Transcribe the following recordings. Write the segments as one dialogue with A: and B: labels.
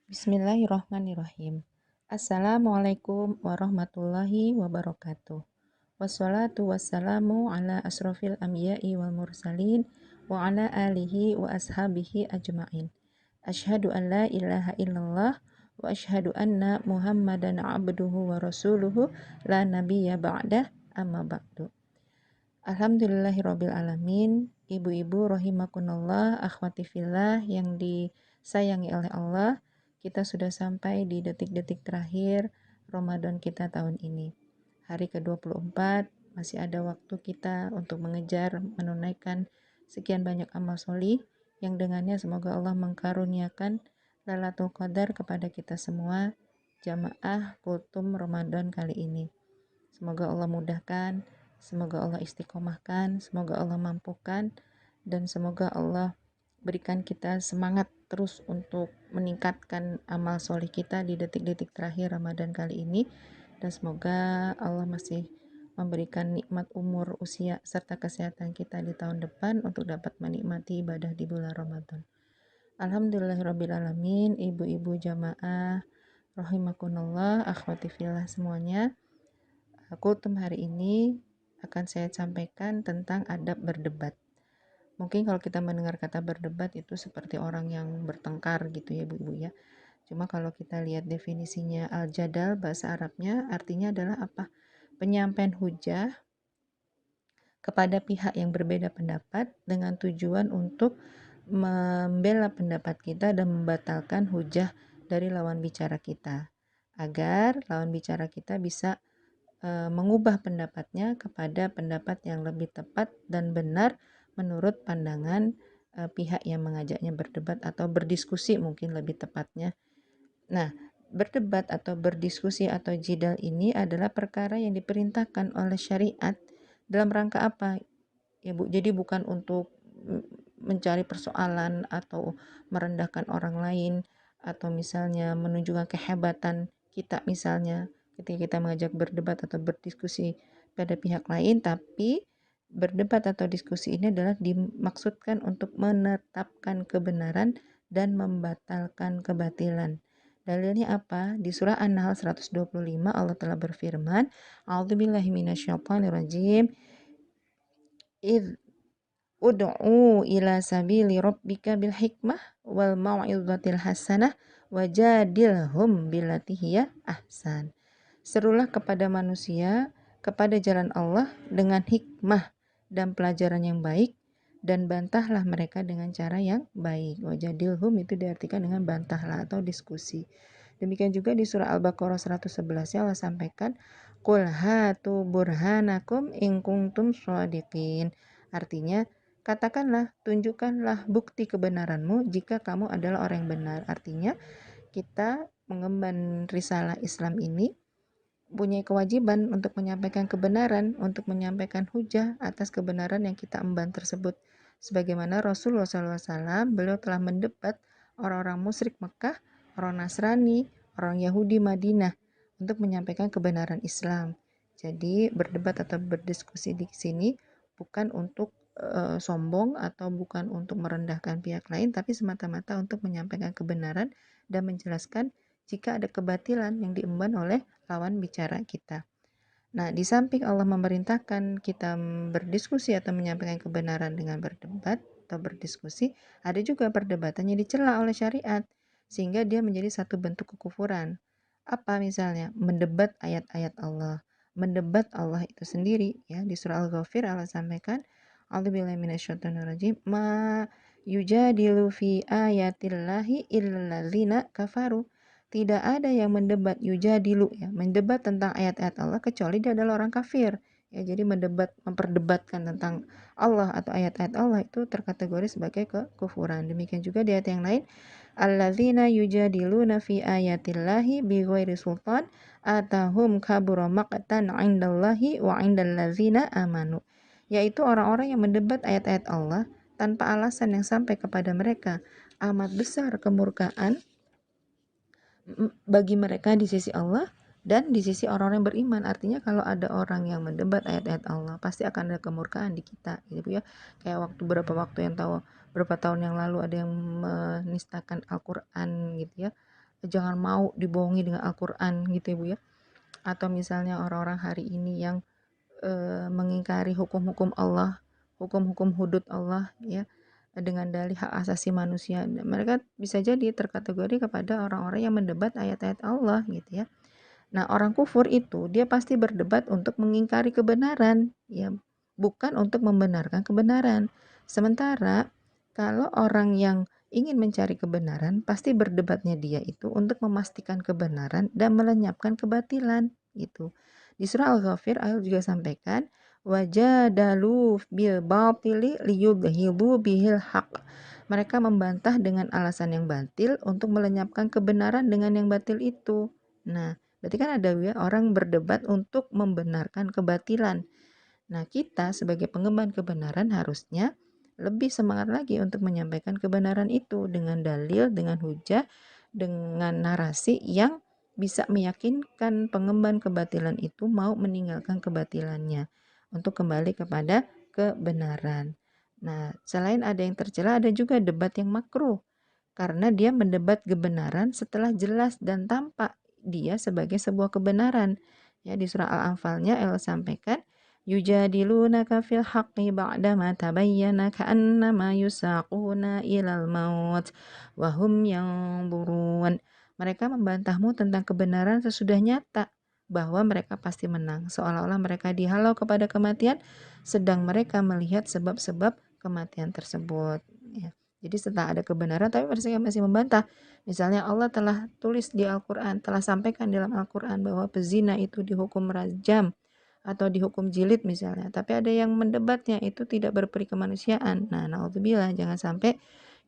A: Bismillahirrahmanirrahim. Assalamualaikum warahmatullahi wabarakatuh. Wassalatu wassalamu ala asrofil anbiya'i wal mursalin wa ala alihi wa ashabihi ajma'in. Ashhadu an la ilaha illallah wa ashhadu anna Muhammadan abduhu wa rasuluhu la nabiyya ba'dah amma ba'du. Alhamdulillahirabbil alamin. Ibu-ibu rahimakunallah, akhwati fillah yang disayangi oleh Allah, kita sudah sampai di detik-detik terakhir Ramadan kita tahun ini. Hari ke-24, masih ada waktu kita untuk mengejar menunaikan sekian banyak amal solih yang dengannya semoga Allah mengkaruniakan Lailatul Qadar kepada kita semua jamaah kultum Ramadan kali ini. Semoga Allah mudahkan, semoga Allah istiqomahkan, semoga Allah mampukan, dan semoga Allah berikan kita semangat terus untuk meningkatkan amal soleh kita di detik-detik terakhir Ramadan kali ini. Dan semoga Allah masih memberikan nikmat umur, usia, serta kesehatan kita di tahun depan untuk dapat menikmati ibadah di bulan Ramadan. Alhamdulillahirrabbilalamin, ibu-ibu jamaah rahimakunallah, akhwati fillah semuanya. Kultum hari ini akan saya sampaikan tentang adab berdebat. Mungkin kalau kita mendengar kata berdebat itu seperti orang yang bertengkar gitu ya ibu-ibu ya. Cuma kalau kita lihat definisinya al-jadal, bahasa Arabnya artinya adalah apa? Penyampaian hujah kepada pihak yang berbeda pendapat dengan tujuan untuk membela pendapat kita dan membatalkan hujah dari lawan bicara kita. Agar lawan bicara kita bisa mengubah pendapatnya kepada pendapat yang lebih tepat dan benar menurut pandangan pihak yang mengajaknya berdebat atau berdiskusi mungkin lebih tepatnya. Nah, berdebat atau berdiskusi atau jidal ini adalah perkara yang diperintahkan oleh syariat dalam rangka apa? Ya Bu, jadi bukan untuk mencari persoalan atau merendahkan orang lain atau misalnya menunjukkan kehebatan kita misalnya ketika kita mengajak berdebat atau berdiskusi pada pihak lain, tapi berdebat atau diskusi ini adalah dimaksudkan untuk menetapkan kebenaran dan membatalkan kebatilan. Dalilnya apa? Di surah An-Nahl 125 Allah telah berfirman, A'udzubillahi minasyaitonirrajim. Idz ud'u ila sabili rabbika bil hikmah wal mau'izatil hasanah wajadilhum billati hiya ahsan. Serulah kepada manusia kepada jalan Allah dengan hikmah dan pelajaran yang baik dan bantahlah mereka dengan cara yang baik. Wajadilhum itu diartikan dengan bantahlah atau diskusi. Demikian juga di surah Al-Baqarah 111 Allah sampaikan Qul hatu burhanakum in kuntum shadiqin. Artinya katakanlah, tunjukkanlah bukti kebenaranmu jika kamu adalah orang yang benar. Artinya kita mengemban risalah Islam ini punya kewajiban untuk menyampaikan kebenaran, untuk menyampaikan hujah atas kebenaran yang kita emban tersebut. Sebagaimana Rasulullah SAW, beliau telah mendebat orang-orang musyrik Mekah, orang Nasrani, orang Yahudi Madinah untuk menyampaikan kebenaran Islam. Jadi berdebat atau berdiskusi di sini bukan untuk sombong atau bukan untuk merendahkan pihak lain, tapi semata-mata untuk menyampaikan kebenaran dan menjelaskan jika ada kebatilan yang diemban oleh lawan bicara kita. Nah, di samping Allah memerintahkan kita berdiskusi atau menyampaikan kebenaran dengan berdebat atau berdiskusi, ada juga perdebatan yang dicela oleh syariat, sehingga dia menjadi satu bentuk kekufuran. Apa misalnya? Mendebat ayat-ayat Allah. Mendebat Allah itu sendiri, ya, di surah Al-Ghafir Allah sampaikan, A'udzubillahi minasyaitonirrajim, ma yujadilu fi ayatillahi illalladzina kafaru. Tidak ada yang mendebat yujadilu, ya, mendebat tentang ayat-ayat Allah kecuali dia adalah orang kafir. Ya, jadi memperdebatkan tentang Allah atau ayat-ayat Allah itu terkategori sebagai kekufuran. Demikian juga di ayat yang lain, alladzina yujadiluna fi ayatillahi bighairi sultan atahum kabura maqtan 'indallahi wa 'indalladzina amanu. Yaitu orang-orang yang mendebat ayat-ayat Allah tanpa alasan yang sampai kepada mereka. Amat besar kemurkaan bagi mereka di sisi Allah dan di sisi orang-orang yang beriman. Artinya kalau ada orang yang mendebat ayat-ayat Allah, pasti akan ada kemurkaan di kita, gitu ya. Kayak beberapa waktu yang tahu, berapa tahun yang lalu ada yang menistakan Al-Quran, gitu ya. jangan mau dibohongi dengan Al-Qur'an gitu ya Bu ya. Atau misalnya orang-orang hari ini yang mengingkari hukum-hukum Allah, hukum-hukum hudud Allah ya, dengan dalih hak asasi manusia. Mereka bisa jadi terkategori kepada orang-orang yang mendebat ayat-ayat Allah gitu ya. Nah, orang kufur itu dia pasti berdebat untuk mengingkari kebenaran, ya, bukan untuk membenarkan kebenaran. Sementara kalau orang yang ingin mencari kebenaran, pasti berdebatnya dia itu untuk memastikan kebenaran dan melenyapkan kebatilan, gitu. Di surah Al-Ghafir Allah juga sampaikan, wajadalu bil batili liyudhibu bihil haq. Mereka membantah dengan alasan yang batil untuk melenyapkan kebenaran dengan yang batil itu. Nah, berarti kan ada ya orang berdebat untuk membenarkan kebatilan. Nah, kita sebagai pengemban kebenaran harusnya lebih semangat lagi untuk menyampaikan kebenaran itu dengan dalil, dengan hujah, dengan narasi yang bisa meyakinkan pengemban kebatilan itu mau meninggalkan kebatilannya untuk kembali kepada kebenaran. Nah, selain ada yang tercela, ada juga debat yang makruh karena dia mendebat kebenaran setelah jelas dan tampak dia sebagai sebuah kebenaran. Ya, di surah Al-Anfalnya Allah sampaikan, yujadilunaka fil haqqi ba'dama tabayyana ka'annama yusaquna ilal maut wa hum yanzurun. Mereka membantahmu tentang kebenaran sesudah nyata bahwa mereka pasti menang, seolah-olah mereka dihalau kepada kematian sedang mereka melihat sebab-sebab kematian tersebut. Ya. Jadi setelah ada kebenaran tapi mereka masih membantah. Misalnya Allah telah tulis di Al-Quran, telah sampaikan dalam Al-Quran bahwa pezina itu dihukum rajam atau dihukum jilid misalnya. Tapi ada yang mendebatnya itu tidak berperi kemanusiaan. Nah, naudzubillah, jangan sampai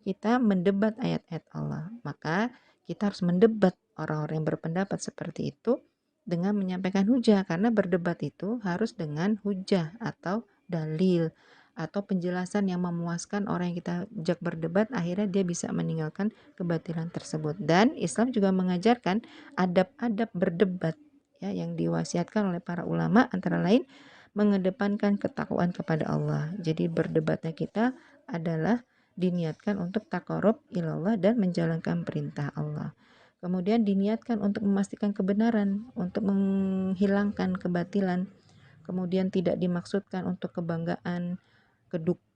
A: kita mendebat ayat-ayat Allah. Maka kita harus mendebat orang-orang yang berpendapat seperti itu dengan menyampaikan hujah. Karena berdebat itu harus dengan hujah atau dalil atau penjelasan yang memuaskan orang yang kita ajak berdebat, akhirnya dia bisa meninggalkan kebatilan tersebut. Dan Islam juga mengajarkan adab-adab berdebat ya yang diwasiatkan oleh para ulama, antara lain mengedepankan ketakwaan kepada Allah. Jadi berdebatnya kita adalah diniatkan untuk takarub ilallah dan menjalankan perintah Allah. Kemudian diniatkan untuk memastikan kebenaran, untuk menghilangkan kebatilan. Kemudian tidak dimaksudkan untuk kebanggaan,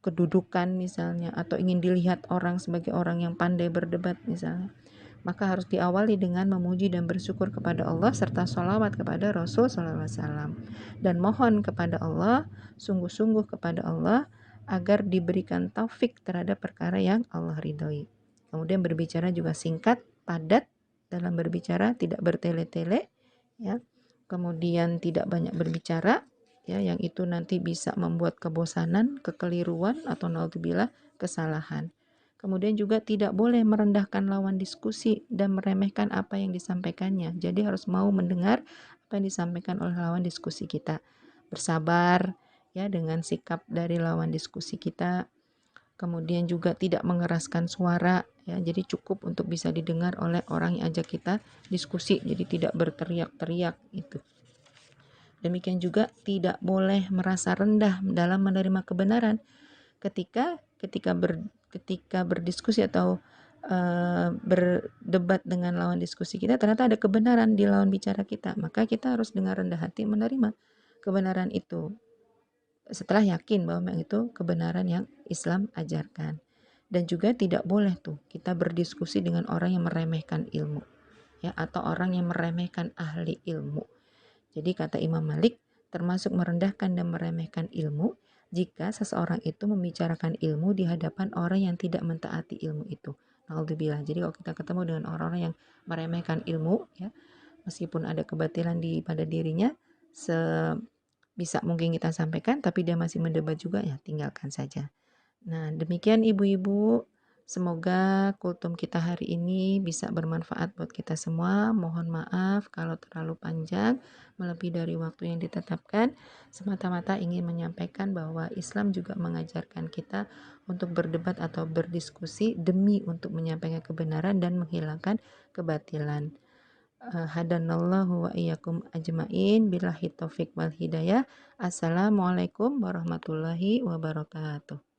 A: kedudukan misalnya, atau ingin dilihat orang sebagai orang yang pandai berdebat misalnya. Maka harus diawali dengan memuji dan bersyukur kepada Allah serta sholawat kepada Rasul SAW. Dan mohon kepada Allah, sungguh-sungguh kepada Allah agar diberikan taufik terhadap perkara yang Allah ridhoi. Kemudian berbicara juga singkat, padat dalam berbicara, tidak bertele-tele ya. Kemudian tidak banyak berbicara ya, yang itu nanti bisa membuat kebosanan, kekeliruan atau naudzubillah kesalahan. Kemudian juga tidak boleh merendahkan lawan diskusi dan meremehkan apa yang disampaikannya. Jadi harus mau mendengar apa yang disampaikan oleh lawan diskusi kita. Bersabar ya dengan sikap dari lawan diskusi kita. Kemudian juga tidak mengeraskan suara ya. Jadi cukup untuk bisa didengar oleh orang yang ajak kita diskusi. Jadi tidak berteriak-teriak itu. Demikian juga tidak boleh merasa rendah dalam menerima kebenaran ketika ketika berdiskusi atau berdebat dengan lawan diskusi kita, ternyata ada kebenaran di lawan bicara kita, maka kita harus dengan rendah hati menerima kebenaran itu setelah yakin bahwa itu kebenaran yang Islam ajarkan. Dan juga tidak boleh tuh kita berdiskusi dengan orang yang meremehkan ilmu ya, atau orang yang meremehkan ahli ilmu. Jadi kata Imam Malik, termasuk merendahkan dan meremehkan ilmu jika seseorang itu membicarakan ilmu di hadapan orang yang tidak mentaati ilmu itu. Naudzubillah. Jadi kalau kita ketemu dengan orang-orang yang meremehkan ilmu ya, meskipun ada kebatilan pada dirinya, sebisa mungkin kita sampaikan, tapi dia masih mendebat juga, ya tinggalkan saja. Nah, demikian ibu-ibu. Semoga kultum kita hari ini bisa bermanfaat buat kita semua. Mohon maaf kalau terlalu panjang, melebihi dari waktu yang ditetapkan. Semata-mata ingin menyampaikan bahwa Islam juga mengajarkan kita untuk berdebat atau berdiskusi demi untuk menyampaikan kebenaran dan menghilangkan kebatilan. Hadanallahu wa iyyakum ajmain billahi taufik wal hidayah. Assalamualaikum warahmatullahi wabarakatuh.